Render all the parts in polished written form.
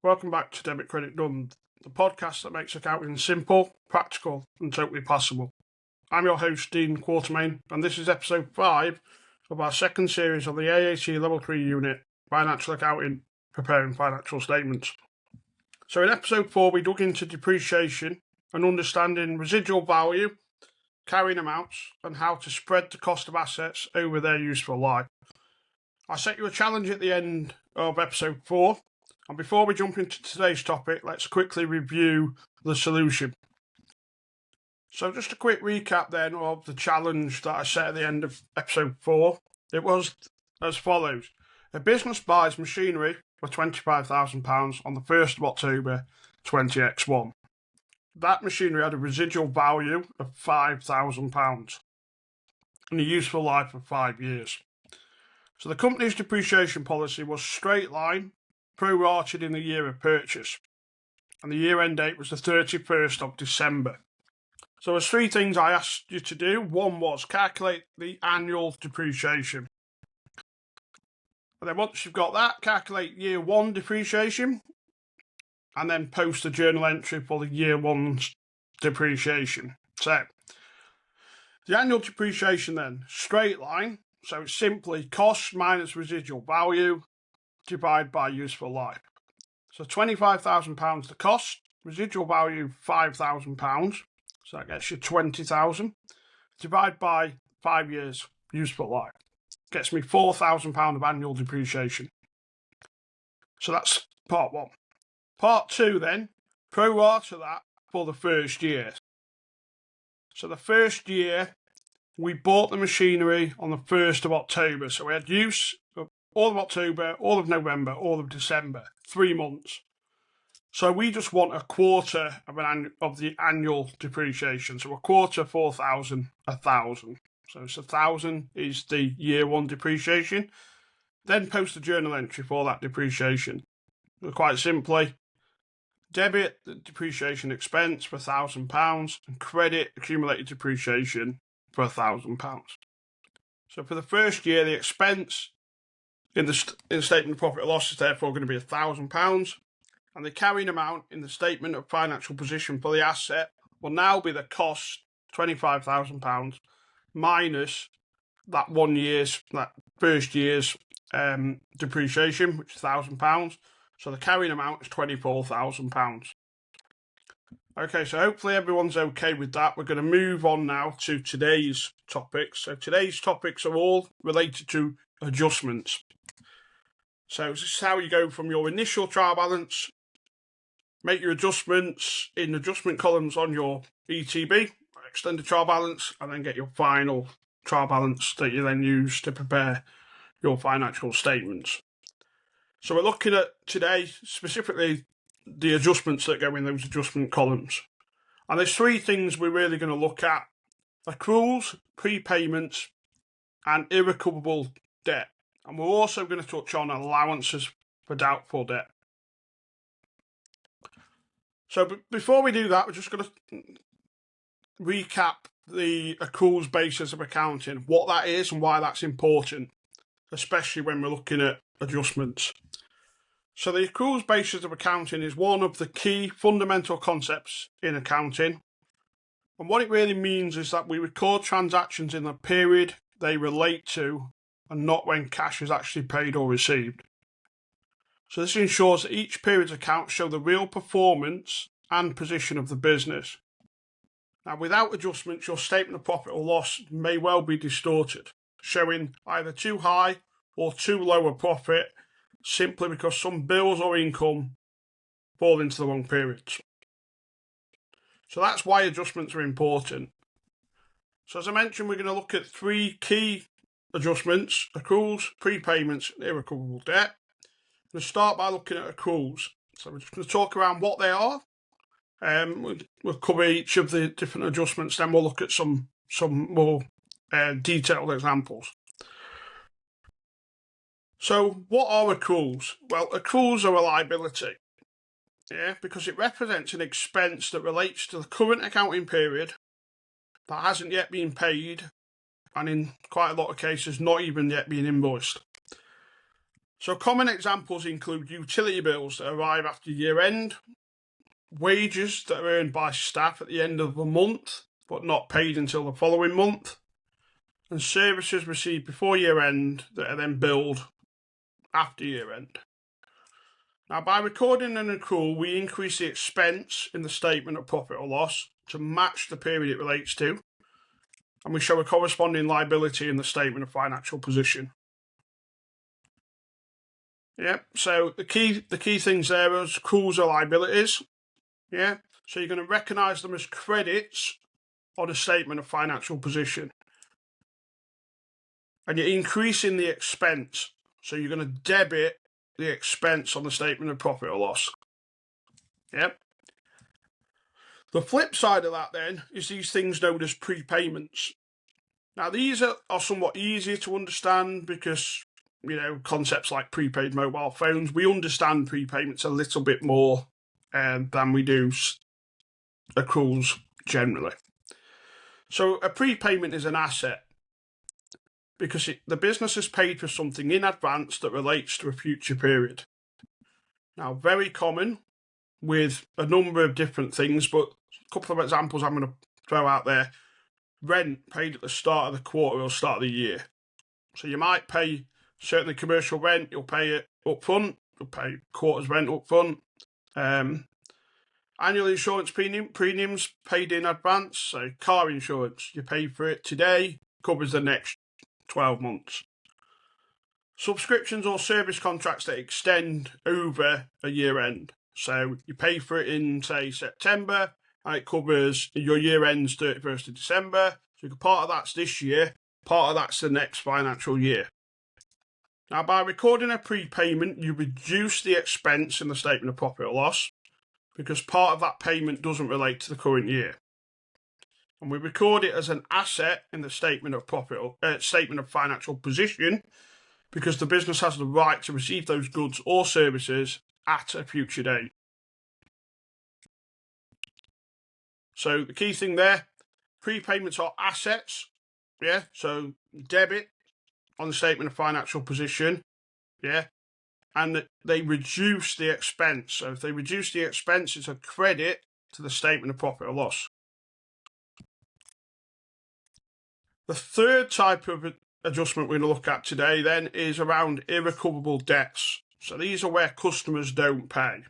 Welcome back to Debit Credit Done, the podcast that makes accounting simple, practical and totally possible. I'm your host, Dean Quartermaine, and this is episode 5 of our second series on the AAT Level 3 unit, Financial Accounting, Preparing Financial Statements. So in episode 4 we dug into depreciation and understanding residual value, carrying amounts and how to spread the cost of assets over their useful life. I set you a challenge at the end of episode 4, and before we jump into today's topic, let's quickly review the solution. So just a quick recap then of the challenge that I set at the end of episode 4. It was as follows. A business buys machinery for £25,000 on the 1st of October 20x1. That machinery had a residual value of £5,000 and a useful life of 5 years. So the company's depreciation policy was straight line, prorated in the year of purchase, and the year-end date was the 31st of December. So there's 3 things I asked you to do. One was calculate the annual depreciation. And then once you've got that, calculate year 1 depreciation, and then post a journal entry for the year 1's depreciation. So the annual depreciation then, straight line, so it's simply cost minus residual value divided by useful life. So £25,000 the cost, residual value £5,000, so that gets you 20,000, divided by 5 years useful life. Gets me £4,000 of annual depreciation. So that's part 1. Part 2 then, pro rata that for the first year. So the first year, we bought the machinery on the 1st of October. So we had use of all of October, all of November, all of December, 3 months. So we just want a quarter of the annual depreciation. So a quarter, 4,000, 1,000. So it's 1,000 is the year 1 depreciation. Then post a journal entry for that depreciation. So quite simply, debit the depreciation expense for £1,000 and credit accumulated depreciation for £1,000. So for the first year, the expense in the statement of profit or loss is therefore going to be £1,000, and the carrying amount in the statement of financial position for the asset will now be the cost, £25,000, minus that first year's depreciation, which is £1,000. So the carrying amount is £24,000. Okay, so hopefully everyone's okay with that. We're going to move on now to today's topics. So today's topics are all related to adjustments. So this is how you go from your initial trial balance, make your adjustments in adjustment columns on your ETB, extended trial balance, and then get your final trial balance that you then use to prepare your financial statements. So we're looking at today specifically the adjustments that go in those adjustment columns. And there's 3 things we're really going to look at: accruals, prepayments, and irrecoverable debt. And we're also going to touch on allowances for doubtful debt. So before we do that, we're just going to recap the accruals basis of accounting, what that is and why that's important, especially when we're looking at adjustments. So the accruals basis of accounting is one of the key fundamental concepts in accounting. And what it really means is that we record transactions in the period they relate to and not when cash is actually paid or received. So this ensures that each period's accounts show the real performance and position of the business. Now, without adjustments, your statement of profit or loss may well be distorted, showing either too high or too low a profit, simply because some bills or income fall into the wrong periods. So that's why adjustments are important. So as I mentioned, we're going to look at 3 key adjustments: accruals, prepayments, and irrecoverable debt. We'll start by looking at accruals. So we're just going to talk around what they are. We'll cover each of the different adjustments, then we'll look at some more detailed examples. So what are accruals? Well, accruals are a liability, because it represents an expense that relates to the current accounting period that hasn't yet been paid, and in quite a lot of cases not even yet been invoiced. So common examples include utility bills that arrive after year end, wages that are earned by staff at the end of the month but not paid until the following month, and services received before year end that are then billed after year end. Now, by recording an accrual, we increase the expense in the statement of profit or loss to match the period it relates to, and we show a corresponding liability in the statement of financial position. Yeah, so the key things there is accruals are liabilities. Yeah, so you're going to recognise them as credits on a statement of financial position. And you're increasing the expense. So you're going to debit the expense on the statement of profit or loss. Yep. The flip side of that then is these things known as prepayments. Now these are somewhat easier to understand because, concepts like prepaid mobile phones, we understand prepayments a little bit more than we do accruals generally. So a prepayment is an asset because the business has paid for something in advance that relates to a future period. Now, very common with a number of different things, but a couple of examples I'm going to throw out there. Rent paid at the start of the quarter or start of the year. So you might pay, certainly commercial rent, you'll pay it up front, you'll pay quarter's rent up front. Annual insurance premiums paid in advance. So car insurance, you pay for it today, covers the next 12 months. Subscriptions or service contracts that extend over a year end. So you pay for it in, say, September, and it covers your year ends 31st of December. So part of that's this year, part of that's the next financial year. Now, by recording a prepayment, you reduce the expense in the statement of profit or loss because part of that payment doesn't relate to the current year. And we record it as an asset in the statement of profit or statement of financial position because the business has the right to receive those goods or services at a future date. So the key thing there, prepayments are assets, yeah, so debit on the statement of financial position, yeah, and they reduce the expense. So if they reduce the expense, it's a credit to the statement of profit or loss. The third type of adjustment we're going to look at today then is around irrecoverable debts. So these are where customers don't pay.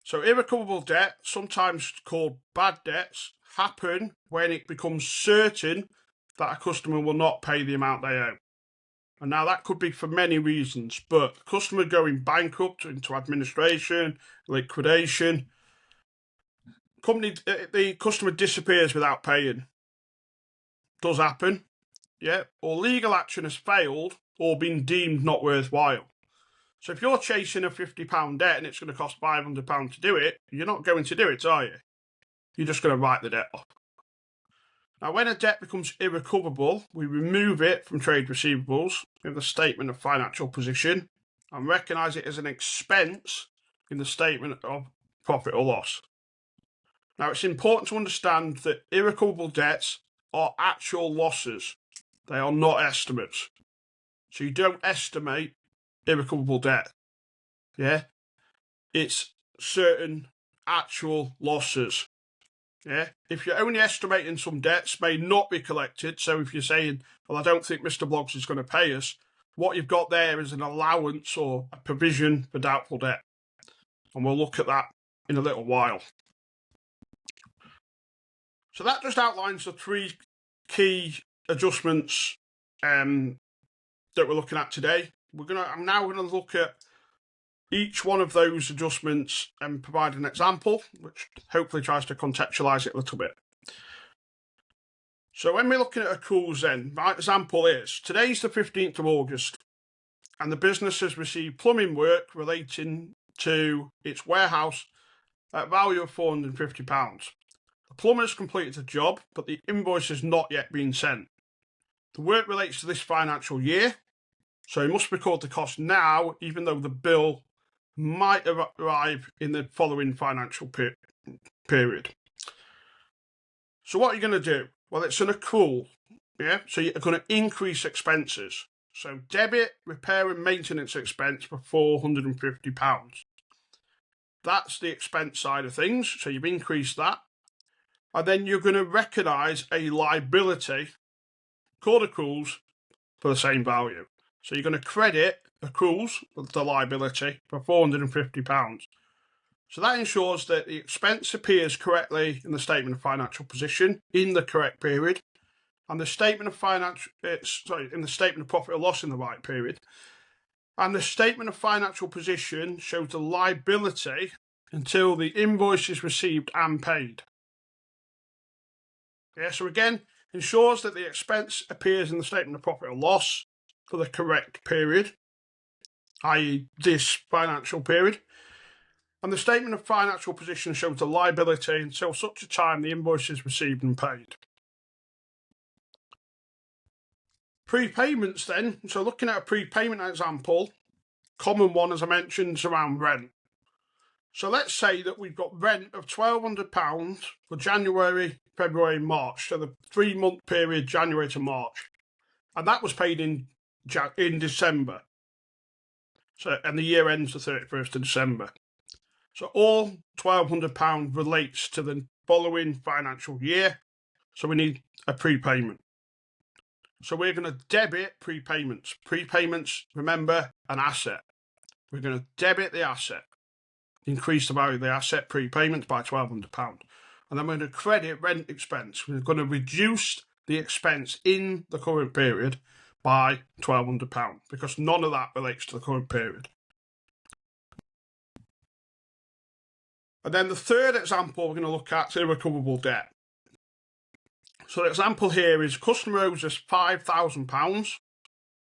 So irrecoverable debt, sometimes called bad debts, happen when it becomes certain that a customer will not pay the amount they owe. And now that could be for many reasons, but customer going bankrupt, into administration, liquidation, the customer disappears without paying. Does happen, yeah, or legal action has failed or been deemed not worthwhile. So if you're chasing a £50 debt and it's going to cost £500 to do it, you're not going to do it, are you? You're just going to write the debt off. Now, when a debt becomes irrecoverable, we remove it from trade receivables in the statement of financial position and recognise it as an expense in the statement of profit or loss. Now, it's important to understand that irrecoverable debts are actual losses. They are not estimates. So you don't estimate irrecoverable debt. Yeah? It's certain actual losses. Yeah? If you're only estimating some debts may not be collected, so if you're saying, well, I don't think Mr. Bloggs is going to pay us, what you've got there is an allowance or a provision for doubtful debt. And we'll look at that in a little while. So that just outlines the three key adjustments that we're looking at today. I'm now going to look at each one of those adjustments and provide an example, which hopefully tries to contextualise it a little bit. So when we're looking at accruals then, my example is, today's the 15th of August, and the business has received plumbing work relating to its warehouse at value of £450. The plumber has completed the job, but the invoice has not yet been sent. The work relates to this financial year, so he must record the cost now, even though the bill might arrive in the following financial period. So what are you going to do? Well, it's an accrual, yeah? So you're going to increase expenses. So debit, repair and maintenance expense for £450. That's the expense side of things. So you've increased that. And then you're going to recognise a liability called accruals for the same value. So you're going to credit accruals, the liability, for £450. So that ensures that the expense appears correctly in the statement of financial position in the correct period, and the statement of in the statement of profit or loss in the right period. And the statement of financial position shows the liability until the invoice is received and paid. Yeah, so again, ensures that the expense appears in the statement of profit or loss for the correct period, i.e. this financial period. And the statement of financial position shows the liability until such a time the invoice is received and paid. Prepayments then, so looking at a prepayment example, common one as I mentioned is around rent. So let's say that we've got rent of £1,200 for January, February, March, so the 3-month period January to March, and that was paid in December. So, and the year ends the 31st of December. So all £1,200 relates to the following financial year. So we need a prepayment. So we're going to debit prepayments. Prepayments, remember, an asset. We're going to debit the asset, increase the value of the asset, prepayments by £1,200. And then we're going to credit rent expense. We're going to reduce the expense in the current period by £1,200 because none of that relates to the current period. And then the third example we're going to look at is irrecoverable debt. So the example here is customer owes us £5,000,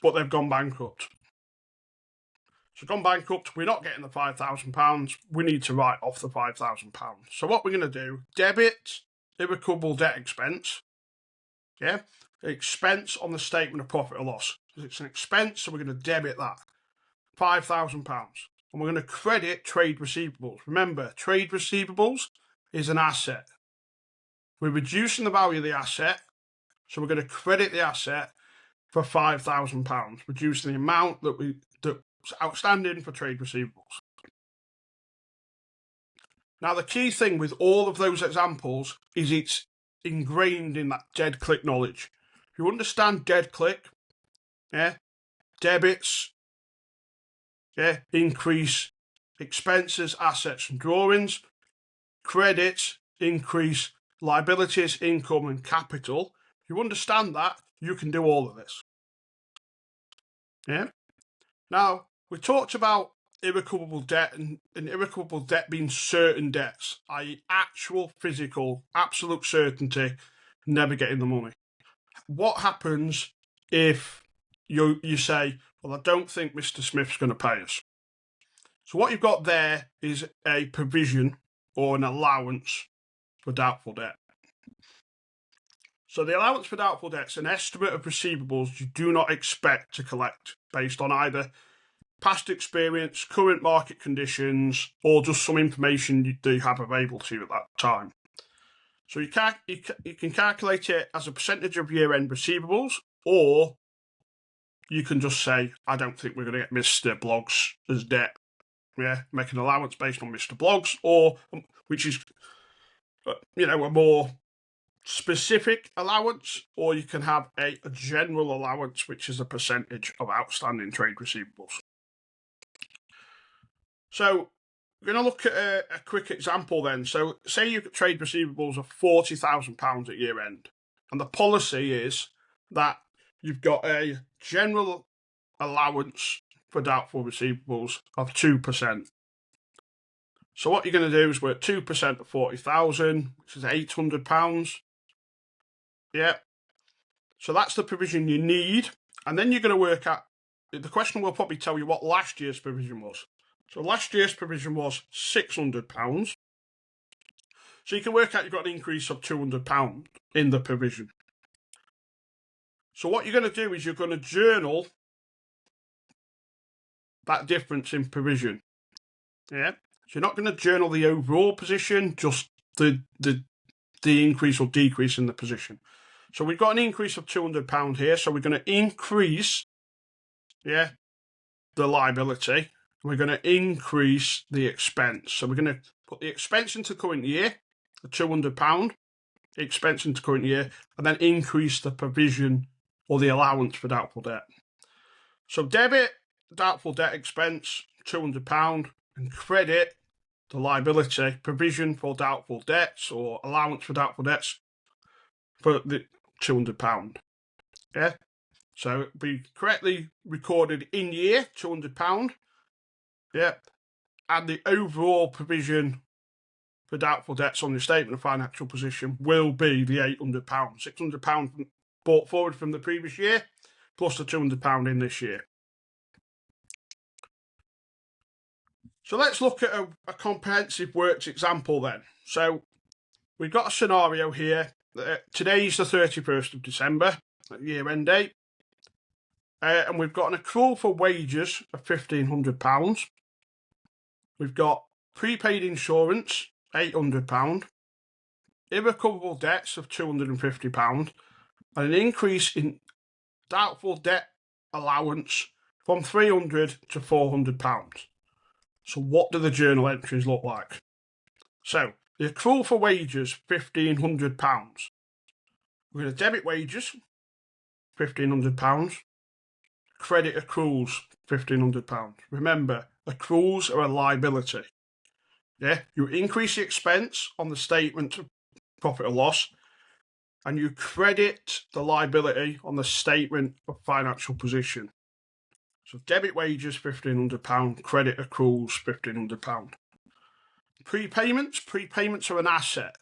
but they've gone bankrupt. So gone bankrupt, we're not getting the £5,000, we need to write off the £5,000. So what we're going to do, debit irrecoverable debt expense, yeah, expense on the statement of profit or loss. It's an expense, so we're going to debit that, £5,000. And we're going to credit trade receivables. Remember, trade receivables is an asset. We're reducing the value of the asset, so we're going to credit the asset for £5,000, reducing the amount that's outstanding for trade receivables. Now, the key thing with all of those examples is it's ingrained in that dead click knowledge. If you understand dead click, yeah, debits, yeah, increase expenses, assets and drawings, credits, increase liabilities, income and capital. If you understand that, you can do all of this. Yeah. Now, we talked about irrecoverable debt and irrecoverable debt being certain debts, i.e. actual, physical, absolute certainty, never getting the money. What happens if you say, well, I don't think Mr. Smith's going to pay us? So what you've got there is a provision or an allowance for doubtful debt. So the allowance for doubtful debt is an estimate of receivables you do not expect to collect based on either past experience, current market conditions, or just some information you do have available to you at that time. So you can calculate it as a percentage of year-end receivables, or you can just say, I don't think we're going to get Mr. Bloggs as debt. Yeah, make an allowance based on Mr. Bloggs, or which is, a more specific allowance, or you can have a general allowance, which is a percentage of outstanding trade receivables. So we're going to look at a quick example then. So say you've got trade receivables of £40,000 at year end, and the policy is that you've got a general allowance for doubtful receivables of 2%. So what you're going to do is work 2% of 40,000, which is £800. Yeah. So that's the provision you need. And then you're going to work out, the question will probably tell you what last year's provision was. So last year's provision was £600. So you can work out you've got an increase of £200 in the provision. So what you're going to do is you're going to journal that difference in provision. Yeah. So you're not going to journal the overall position, just the increase or decrease in the position. So we've got an increase of £200 here. So we're going to increase yeah, the liability. We're going to increase the expense. So we're going to put the expense into current year, the £200 expense into current year, and then increase the provision or the allowance for doubtful debt. So debit, doubtful debt expense, £200, and credit, the liability, provision for doubtful debts or allowance for doubtful debts for the £200. Yeah. So be correctly recorded in year, £200. Yeah. And the overall provision for doubtful debts on the statement of financial position will be the £800. £600 brought forward from the previous year, plus the £200 in this year. So let's look at a comprehensive works example then. So we've got a scenario here. Today's the 31st of December, year end date. And we've got an accrual for wages of £1,500. We've got prepaid insurance, £800. Irrecoverable debts of £250. And an increase in doubtful debt allowance from £300 to £400. So what do the journal entries look like? So the accrual for wages, £1,500. We're going to debit wages, £1,500. Credit accruals, £1,500. Remember, accruals are a liability. Yeah, you increase the expense on the statement of profit or loss, and you credit the liability on the statement of financial position. So debit wages, £1,500, credit accruals, £1,500. Prepayments are an asset.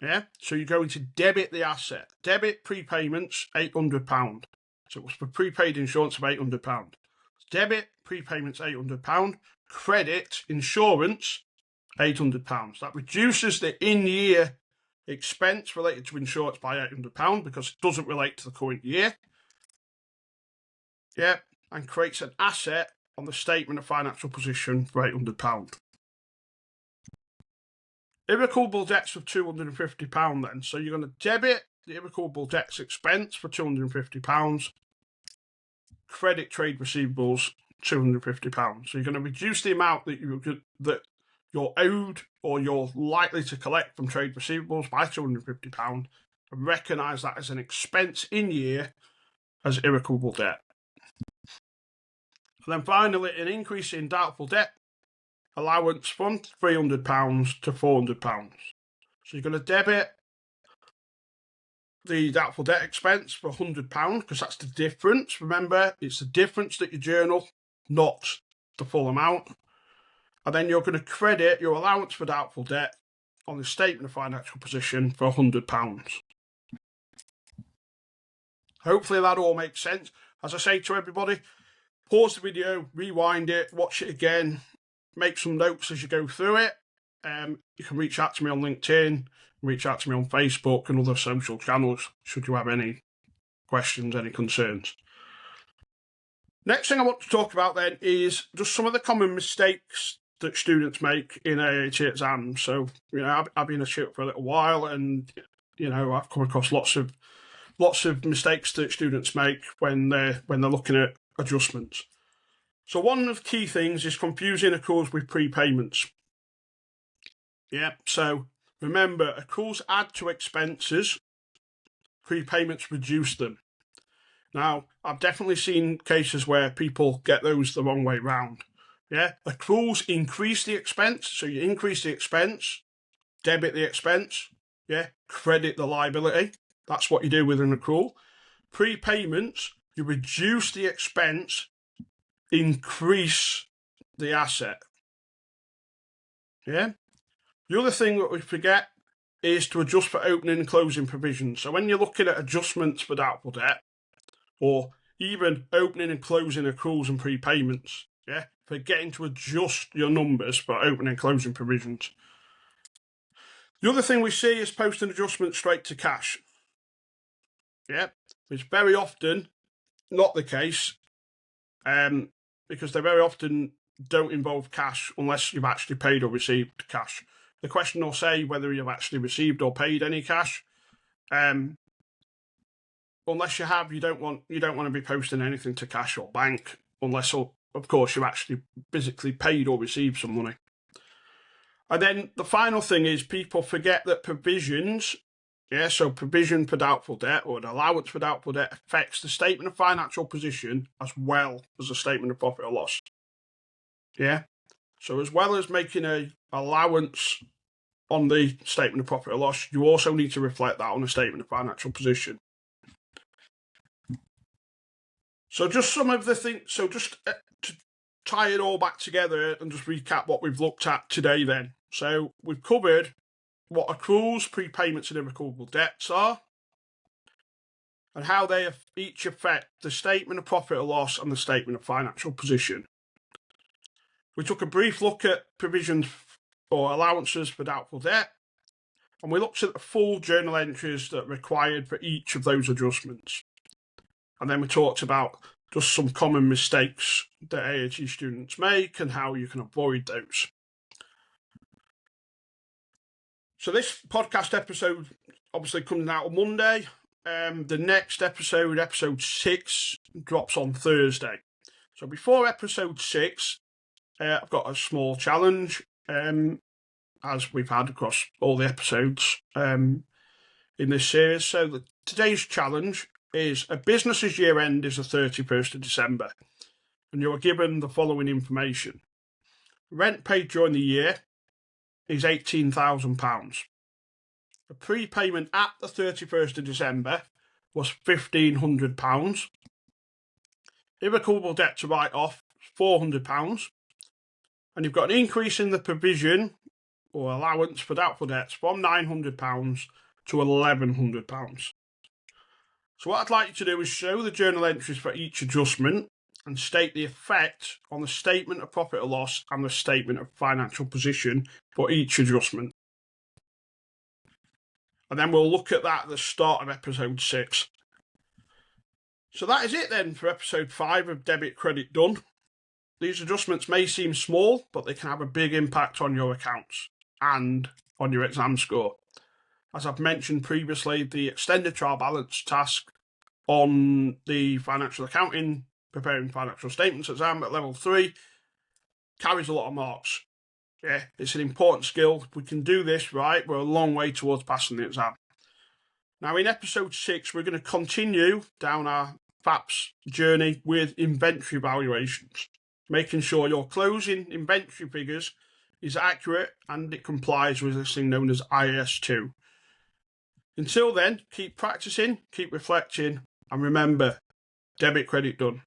Yeah, so you're going to debit the asset. Debit prepayments, £800. So it was for prepaid insurance of £800. Debit prepayments, £800. Credit insurance, £800. That reduces the in-year expense related to insurance by £800 because it doesn't relate to the current year. Yeah, and creates an asset on the statement of financial position for £800. Irrecoverable debts of £250 then. So you're going to debit the irrecoverable debts expense for £250. Credit trade receivables, £250. So you're going to reduce the amount that you're owed or you're likely to collect from trade receivables by £250 and recognise that as an expense in year as irrecoverable debt. And then finally, an increase in doubtful debt allowance from £300 to £400. So you're going to debit the doubtful debt expense for £100 because that's the difference. Remember, it's the difference that you journal, not the full amount. And then you're going to credit your allowance for doubtful debt on the statement of financial position for £100. Hopefully that all makes sense. As I say to everybody, pause the video, rewind it, watch it again, make some notes as you go through it. You can reach out to me on LinkedIn, reach out to me on Facebook and other social channels should you have any questions, any concerns. Next thing I want to talk about then is just some of the common mistakes that students make in AAT exams. So, I've been a tutor for a little while and, I've come across lots of mistakes that students make when they're looking at adjustments. So one of the key things is confusing accruals with prepayments. Yeah, so remember, accruals add to expenses, prepayments reduce them. Now, I've definitely seen cases where people get those the wrong way round. Yeah, accruals increase the expense, so you increase the expense, debit the expense, yeah, credit the liability. That's what you do with an accrual. Prepayments, you reduce the expense, increase the asset. Yeah. The other thing that we forget is to adjust for opening and closing provisions. So when you're looking at adjustments for doubtful debt, or even opening and closing accruals and prepayments, yeah, forgetting to adjust your numbers for opening and closing provisions. The other thing we see is posting adjustments straight to cash. Yeah, it's very often not the case, because they very often don't involve cash unless you've actually paid or received cash. The question will say whether you've actually received or paid any cash, unless you have, you don't want to be posting anything to cash or bank, unless, of course, you actually physically paid or received some money. And then the final thing is people forget that provisions, so provision for doubtful debt or an allowance for doubtful debt affects the statement of financial position as well as the statement of profit or loss. Yeah. So as well as making an allowance on the statement of profit or loss, you also need to reflect that on the statement of financial position. So just some of the things, so just to tie it all back together and just recap what we've looked at today then. So we've covered what accruals, prepayments and irrecoverable debts are, and how they each affect the statement of profit or loss and the statement of financial position. We took a brief look at provisions or allowances for doubtful debt, and we looked at the full journal entries that are required for each of those adjustments. And then we talked about just some common mistakes that AAT students make and how you can avoid those. So this podcast episode obviously comes out on Monday. The next episode, episode 6, drops on Thursday. So before episode 6, I've got a small challenge, as we've had across all the episodes in this series. So today's challenge is a business's year end is the 31st of December, and you are given the following information. Rent paid during the year is £18,000. The prepayment at the 31st of December was £1,500. Irrecoverable debt to write off, £400. And you've got an increase in the provision or allowance for doubtful debts from £900 to £1,100. So what I'd like you to do is show the journal entries for each adjustment and state the effect on the statement of profit or loss and the statement of financial position for each adjustment. And then we'll look at that at the start of episode 6. So that is it then for episode 5 of Debit Credit Done. These adjustments may seem small, but they can have a big impact on your accounts and on your exam score. As I've mentioned previously, the extended trial balance task on the financial accounting, preparing financial statements exam at level 3 carries a lot of marks. Yeah, it's an important skill. If we can do this right, we're a long way towards passing the exam. Now in episode 6, we're going to continue down our FAPS journey with inventory valuations, making sure your closing inventory figures is accurate and it complies with this thing known as IS2. Until then, keep practicing, keep reflecting, and remember, debit credit done.